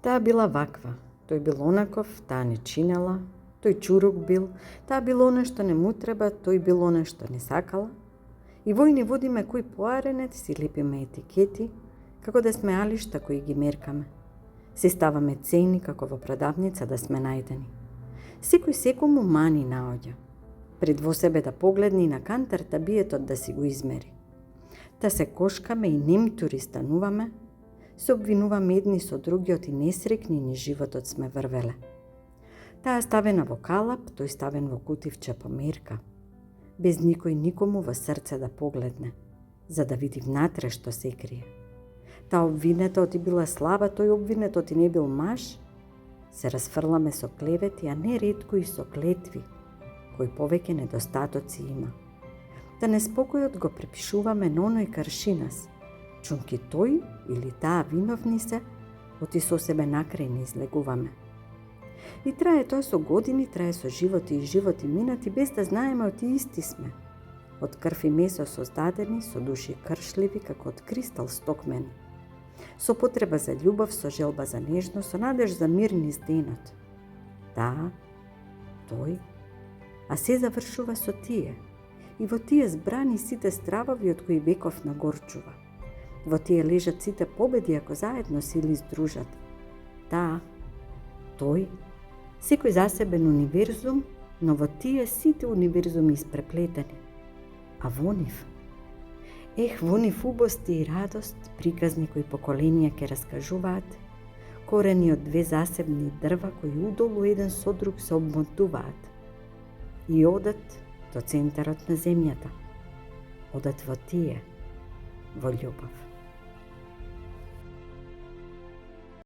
Таа била ваква, тој бил онаков, таа не чинела, тој чурук бил, таа бил оне што не му треба, тој бил оне што не сакала. И вој не водиме кој поаренет, си лепиме етикети, како да сме алишта кои ги меркаме. Си ставаме цени како во продавница да сме најдени. Секој секому мани наоѓа. Пред во себе да погледне и на кантерта биетот да си го измери. Та се кошкаме и немтури стануваме, се обвинуваме едни со другиот и несрекни ни животот сме врвеле. Таа ставена во калап, тој ставен во кутивче померка, без никој никому во срце да погледне, за да види внатре што се крие. Таа обвинетот и била слаба, тој обвинетот и не бил маж, се расфрламе со клевети, а не ретко и со клетви, кој повеќе недостатоци има. Да неспокојот го припишуваме на оној каршинас, чунки тој или таа виновни се, оти со себе накрај не излегуваме. И трае тоа со години, трае со животи и животи минати, без да знаеме оти исти сме. Од крв и месо создадени, со души кршливи, како од кристал стокмени. Со потреба за љубов, со желба за нежност, со надеж за мир низ денот. Таа, тој, а се завршува со тие. И во тие збрани сите стравови од кои веков нагорчува. Во тие лежат сите победи ако заедно сили здружат. Таа, тој, секој засебен универзум, но во тие сите универзуми испреплетени. А во нив, во нив убости и радост, приказни кои поколенија ќе раскажуваат, корени од две засебни дрва кои удолу еден со друг се обмотуваат и одат до центарот на земјата. Одат во тие, во љубов.